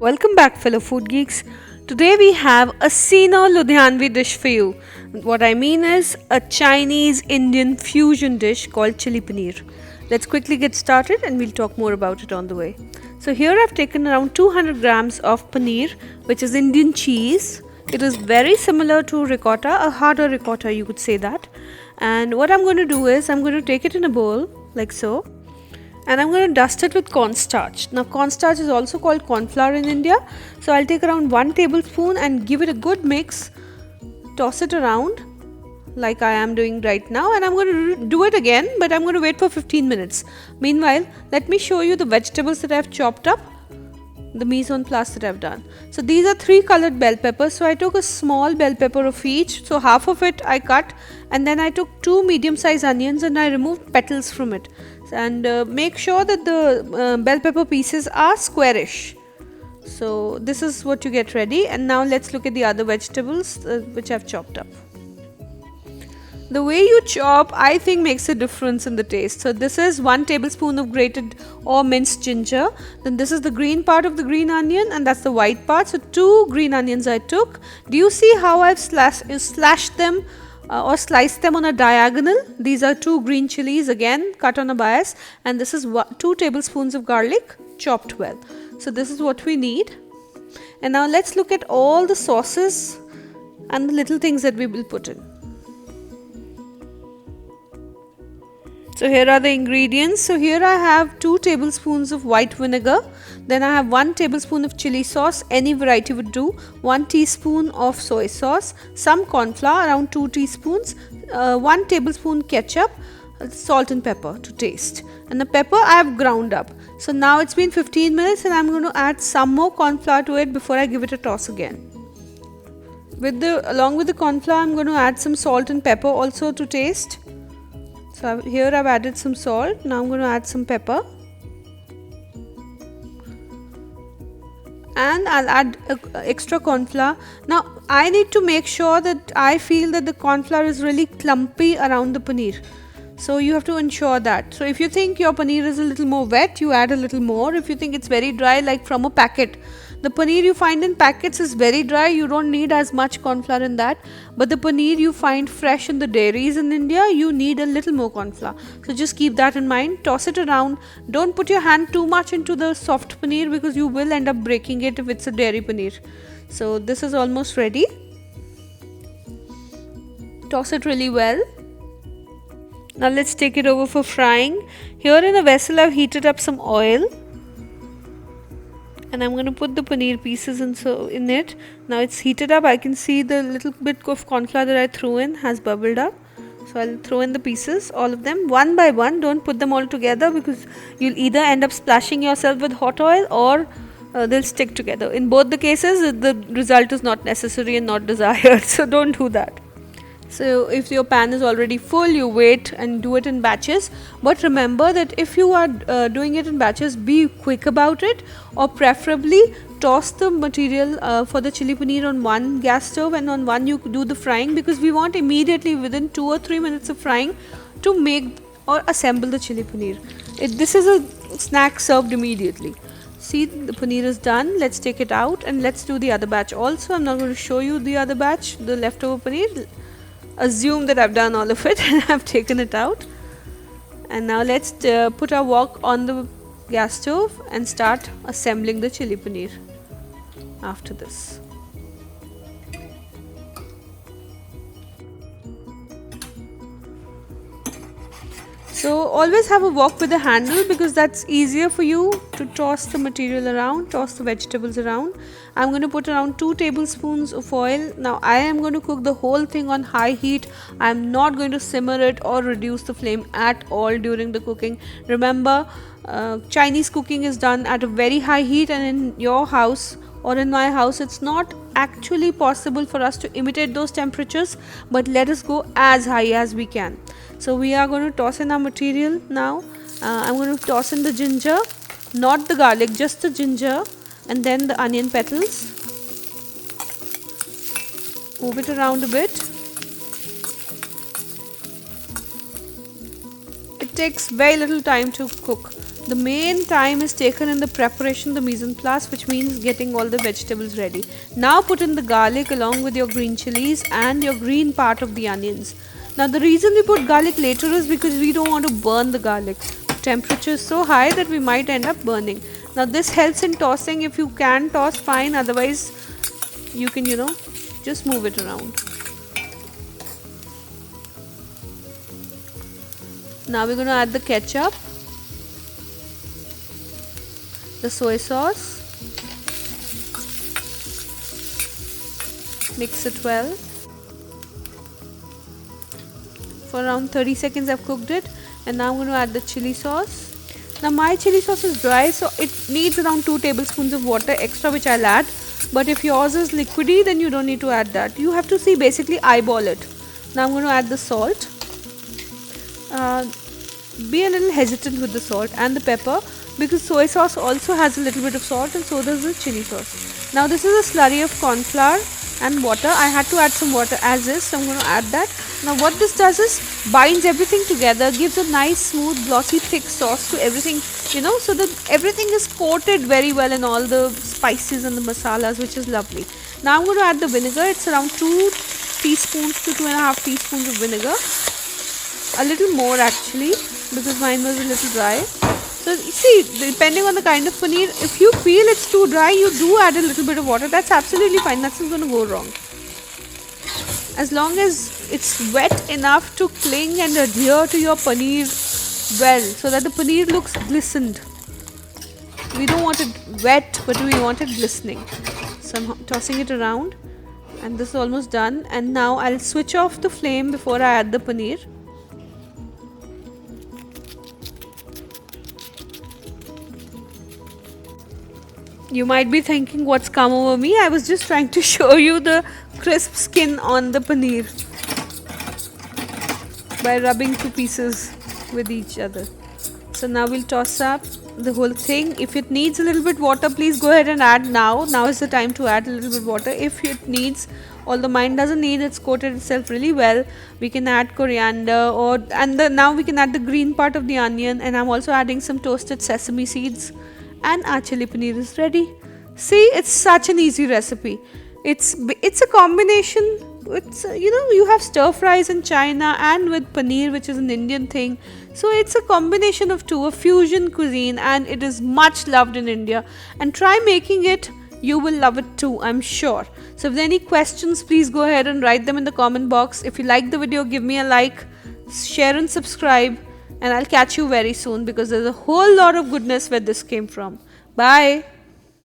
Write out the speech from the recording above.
Welcome back, fellow food geeks. Today we have a Sino Ludhianvi dish for you. What I mean is a Chinese Indian fusion dish called chili paneer. Let's quickly get started and we'll talk more about it on the way. So, here I've taken around 200 grams of paneer, which is Indian cheese. It is very similar to ricotta, a harder ricotta, you could say that. And what I'm going to do is I'm going to take it in a bowl like so, and I'm going to dust it with cornstarch. Now, cornstarch is also called corn flour in India. So, I'll take around 1 tablespoon and give it a good mix, toss it around like I am doing right now, and I'm going to do it again, but I'm going to wait for 15 minutes. Meanwhile, let me show you the vegetables that I've chopped up, the mise en place that I've done. So, these are 3 colored bell peppers. So, I took a small bell pepper of each. So, half of it I cut, and then I took 2 medium sized onions and I removed petals from it. And make sure that the bell pepper pieces are squarish. So this is what you get ready, and now let's look at the other vegetables which I've chopped up. The way you chop, I think, makes a difference in the taste. So this is 1 tablespoon of grated or minced ginger. Then this is the green part of the green onion, and that's the white part. So 2 green onions I took. Do you see how I've slashed them? Or slice them on a diagonal. These are 2 green chilies, again cut on a bias, and this is 2 tablespoons of garlic chopped well. So this is what we need. And now let's look at all the sauces and the little things that we will put in. So here are the ingredients. So here I have 2 tablespoons of white vinegar. Then I have 1 tablespoon of chili sauce, any variety would do. 1 teaspoon of soy sauce, some corn flour, around 2 teaspoons, 1 tablespoon ketchup, salt and pepper to taste. And the pepper I have ground up. So now it's been 15 minutes and I'm going to add some more corn flour to it before I give it a toss again. Along with the corn flour, I'm going to add some salt and pepper also to taste. So here I've added some salt. Now I'm going to add some pepper. And I'll add extra corn flour. Now I need to make sure that I feel that the corn flour is really clumpy around the paneer. So you have to ensure that. So if you think your paneer is a little more wet, you add a little more. If you think it's very dry, like from a packet, the paneer you find in packets is very dry. You don't need as much corn flour in that. But the paneer you find fresh in the dairies in India, you need a little more corn flour. So just keep that in mind. Toss it around. Don't put your hand too much into the soft paneer because you will end up breaking it if it's a dairy paneer. So this is almost ready. Toss it really well. Now let's take it over for frying. Here in a vessel I've heated up some oil. And I'm going to put the paneer pieces in it. Now it's heated up. I can see the little bit of corn flour that I threw in has bubbled up. So I'll throw in the pieces, all of them, one by one. Don't put them all together because you'll either end up splashing yourself with hot oil or they'll stick together. In both the cases, the result is not necessary and not desired. So don't do that. So if your pan is already full, you wait and do it in batches. But remember that if you are doing it in batches, be quick about it, or preferably toss the material for the chili paneer on one gas stove and on one you do the frying, because we want immediately within 2 or 3 minutes of frying to make or assemble the chili paneer. This is a snack served immediately. See, the paneer is done. Let's take it out and let's do the other batch also. I'm not going to show you the other batch, the leftover paneer. Assume that I've done all of it and I've taken it out. And now let's put our wok on the gas stove and start assembling the chili paneer after this. So always have a wok with a handle because that's easier for you to toss the material around, toss the vegetables around. I'm going to put around 2 tablespoons of oil. Now I am going to cook the whole thing on high heat. I am not going to simmer it or reduce the flame at all during the cooking. Remember, Chinese cooking is done at a very high heat, and in your house or in my house it's not actually possible for us to imitate those temperatures, but let us go as high as we can. So we are going to toss in our material now. I'm going to toss in the ginger, not the garlic, just the ginger, and then the onion petals. Move it around a bit. It takes very little time to cook. The main time is taken in the preparation, the mise en place, which means getting all the vegetables ready. Now put in the garlic along with your green chilies and your green part of the onions. Now the reason we put garlic later is because we don't want to burn the garlic. Temperature is so high that we might end up burning. Now this helps in tossing. If you can toss, fine, otherwise you can, just move it around. Now we're going to add the ketchup, the soy sauce, mix it well. For around 30 seconds I've cooked it, and now I'm going to add the chili sauce. Now my chili sauce is dry, so it needs around 2 tablespoons of water extra, which I'll add. But if yours is liquidy, then you don't need to add that. You have to basically eyeball it. Now I'm going to add the salt. Be a little hesitant with the salt and the pepper, because soy sauce also has a little bit of salt, and so does the chili sauce. Now this is a slurry of corn flour and water. I had to add some water as is, so I'm going to add that. Now what this does is binds everything together, gives a nice smooth glossy thick sauce to everything, so that everything is coated very well in all the spices and the masalas, which is lovely. Now I'm going to add the vinegar. It's around 2 teaspoons to 2.5 teaspoons of vinegar. A little more actually, because mine was a little dry. So you see, depending on the kind of paneer, if you feel it's too dry, you do add a little bit of water. That's absolutely fine. Nothing's going to go wrong. As long as it's wet enough to cling and adhere to your paneer well, so that the paneer looks glistened. We don't want it wet, but we want it glistening. So I'm tossing it around, and this is almost done. And now I'll switch off the flame before I add the paneer. You might be thinking, what's come over me? I was just trying to show you the crisp skin on the paneer by rubbing 2 pieces with each other. So now we'll toss up the whole thing. If it needs a little bit water, please go ahead and add now. Now is the time to add a little bit water. If it needs, although mine doesn't need, it's coated itself really well, we can add coriander, now we can add the green part of the onion, and I'm also adding some toasted sesame seeds. And our chili paneer is ready. See, it's such an easy recipe. It's a combination. It's you have stir fries in China and with paneer, which is an Indian thing. So it's a combination of two, a fusion cuisine, and it is much loved in India. And try making it. You will love it too, I'm sure. So if there are any questions, please go ahead and write them in the comment box. If you like the video, give me a like, share and subscribe. And I'll catch you very soon, because there's a whole lot of goodness where this came from. Bye.